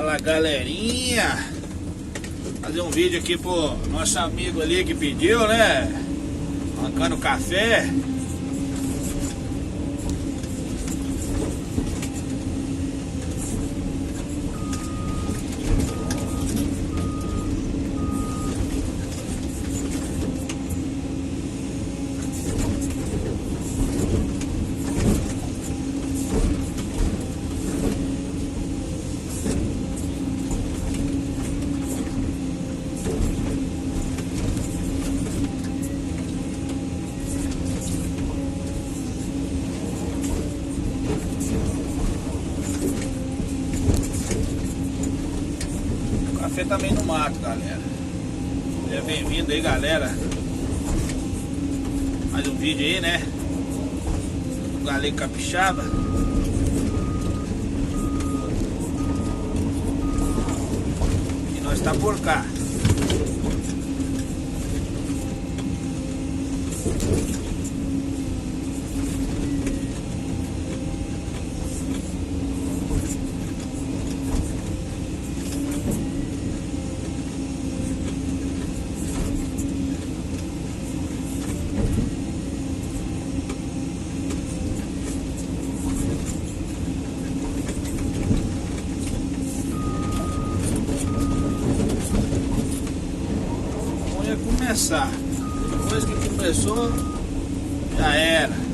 Fala, galerinha. Fazer um vídeo aqui pro nosso amigo ali que pediu, né? Arrancando café. Café também no mato, galera. Seja bem-vindo aí, galera. Mais um vídeo aí, né? Do Galego Capixaba. E nós tá por cá. Começar. Depois que começou, já era.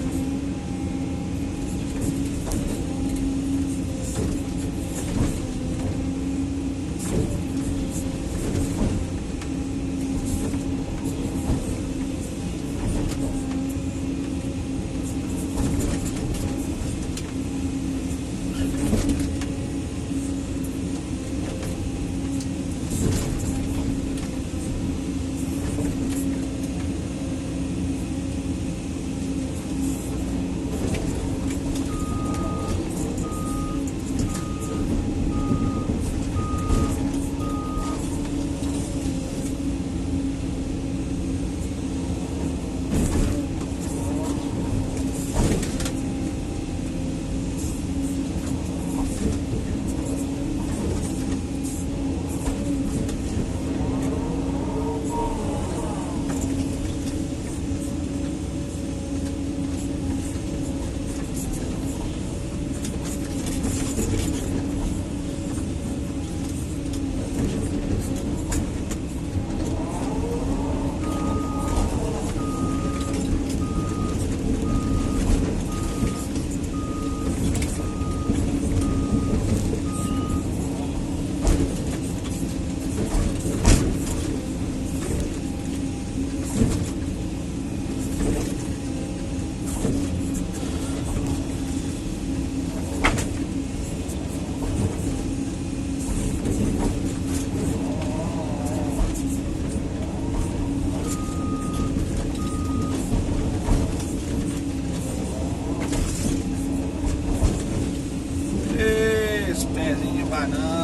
Esse pezinho de banana.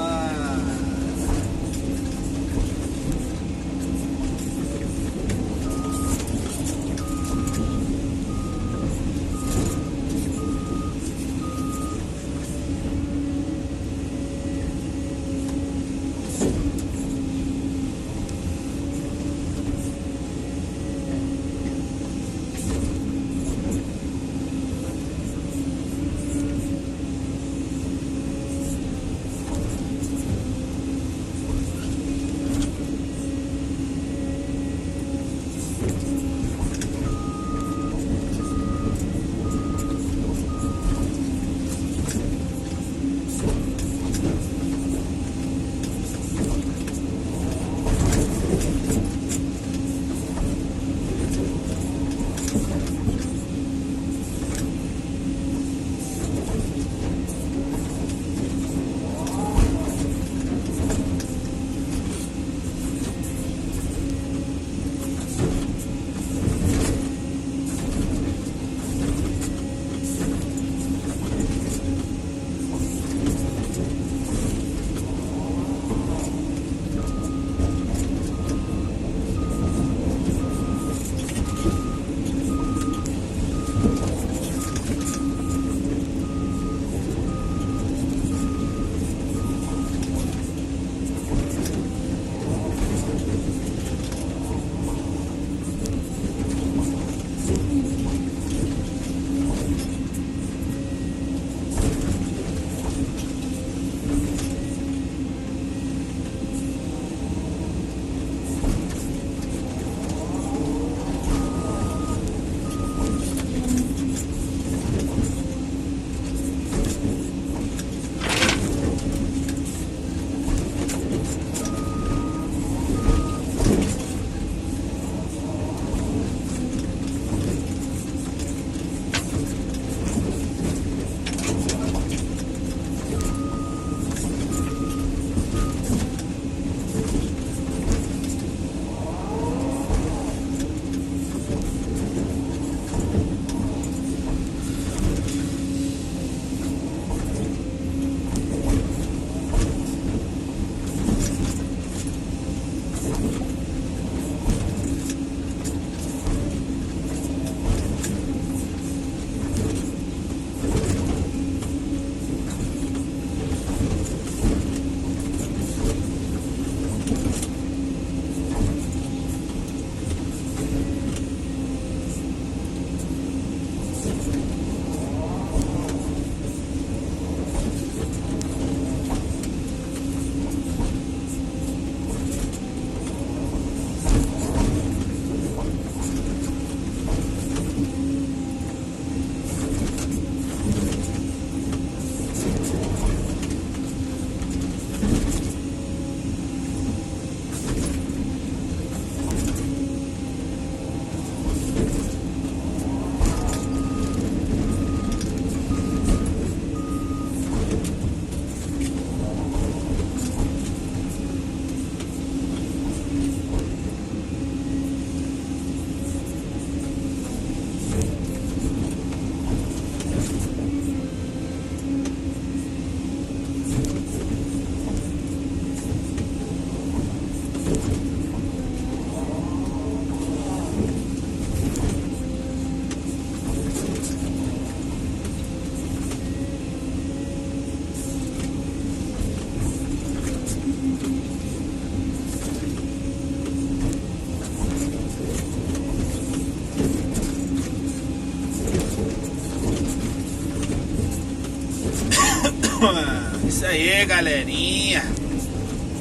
Isso aí, galerinha.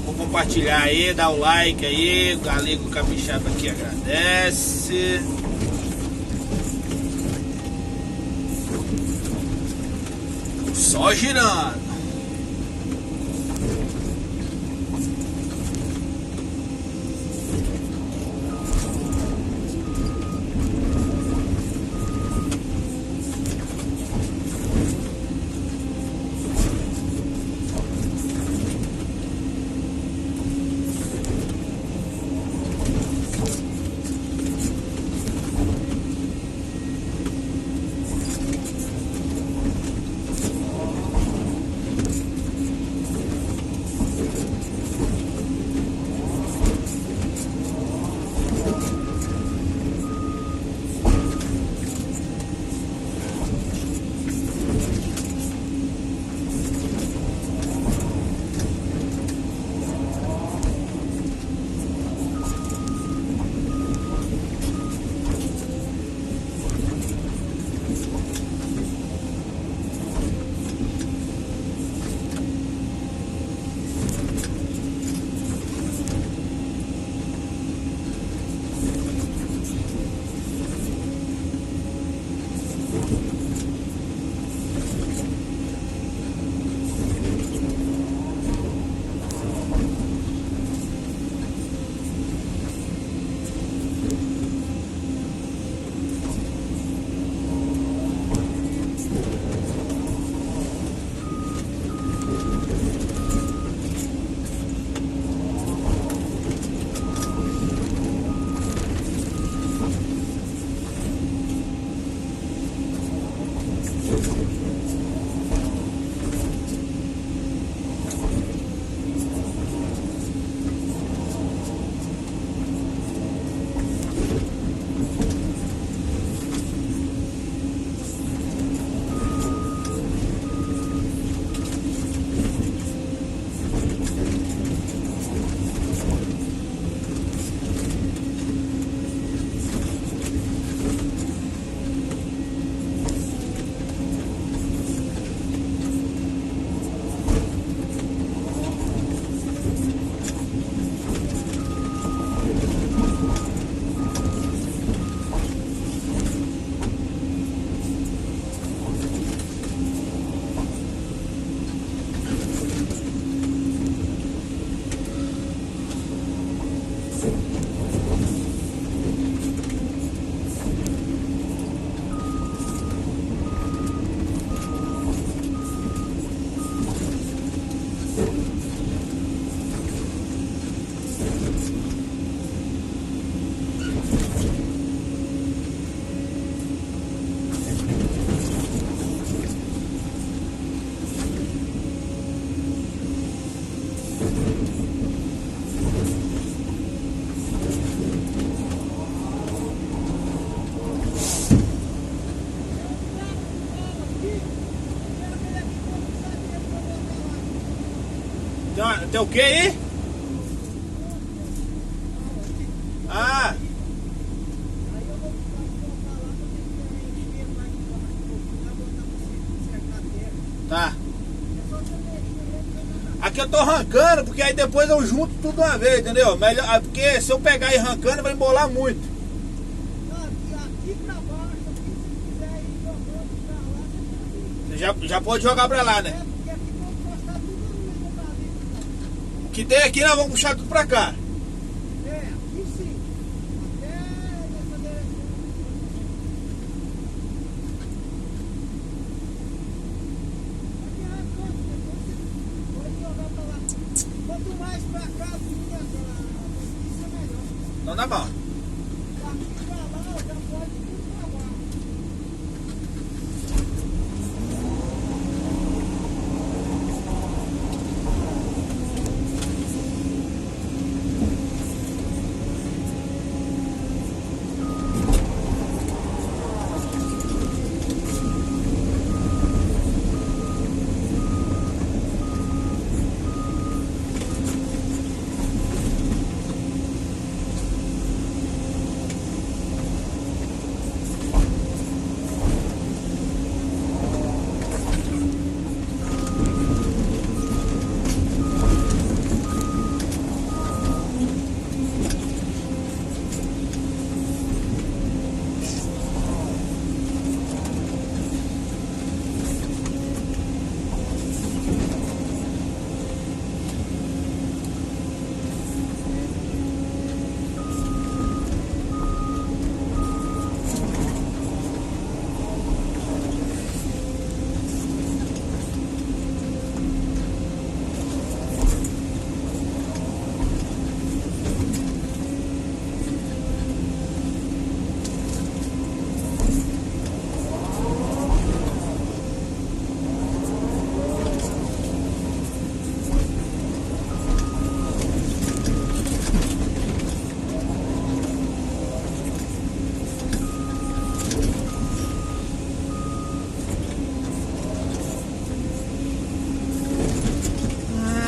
Vou compartilhar aí, dar o like aí. O Galego Capixaba aqui agradece. Só girando. Tem o que aí? Ah. Tá. Aqui eu tô arrancando, porque aí depois eu junto tudo de uma vez, entendeu? Melhor, porque se eu pegar e arrancando vai embolar muito. Aqui pra baixo, aqui, se quiser ir jogando pra lá, Você já pode jogar pra lá, né? porque aqui vão postar tudo no meio do caminho. que tem aqui, nós vamos puxar tudo pra cá. É, aqui sim. Até nessa direção. Aqui arrancando, depois você pode jogar pra lá. Quanto mais pra cá, vinha isso é melhor. Então tá bom. Daqui pra lá, já pode ir pra lá.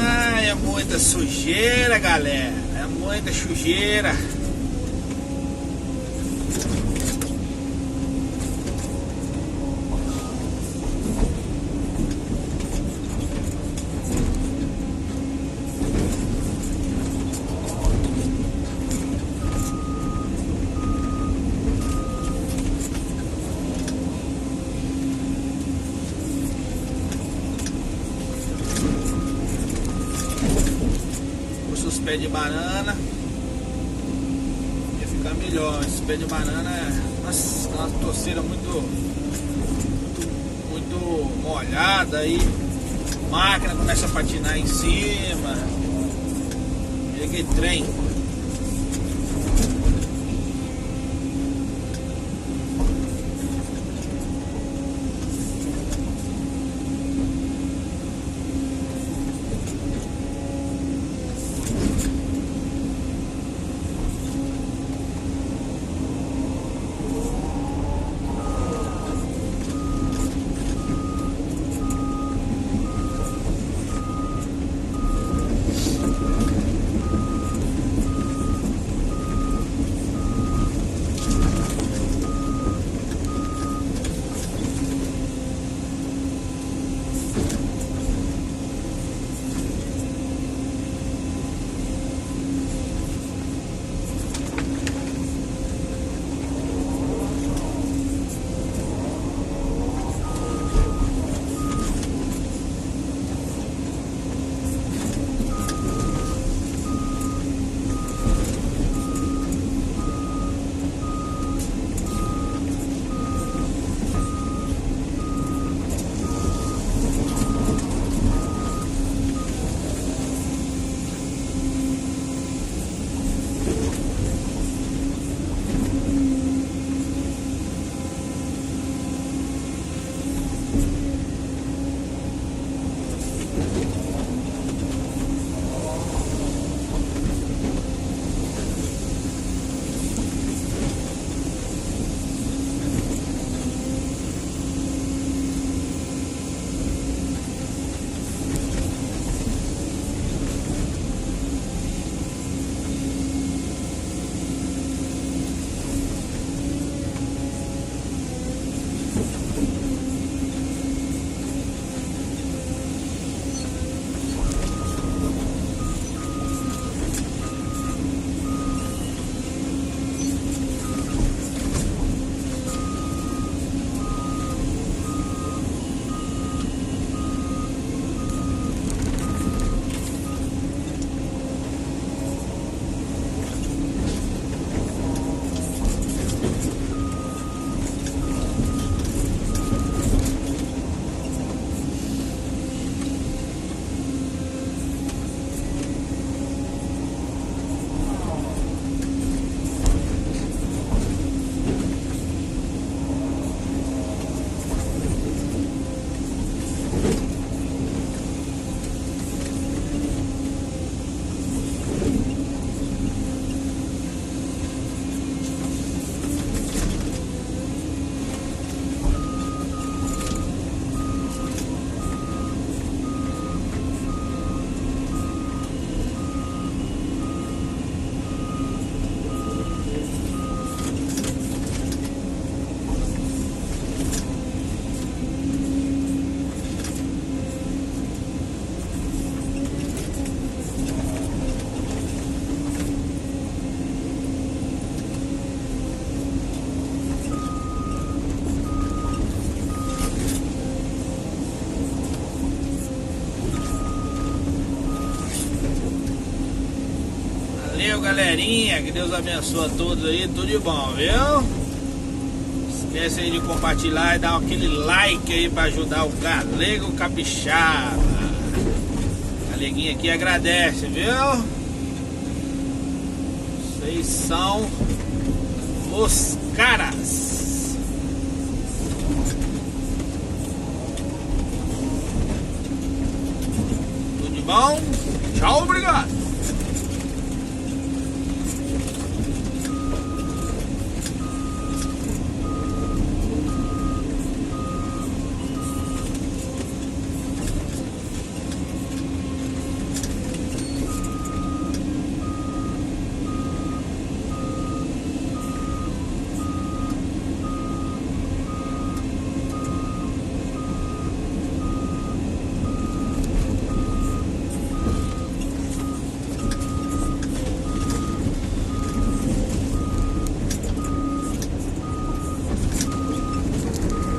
Ai, é muita sujeira, galera. É muita sujeira. Os pés de banana ia ficar melhor. Esse pé de banana é nossa, uma torceira muito molhada aí. A máquina começa a patinar em cima. E aquele trem. Valeu, galerinha. Que Deus abençoe a todos aí. Tudo de bom, viu? Não esquece aí de compartilhar e dar aquele like aí pra ajudar o Galego Capixaba. Galeguinho aqui agradece, viu? Vocês são os caras. Tudo de bom? Tchau, obrigado.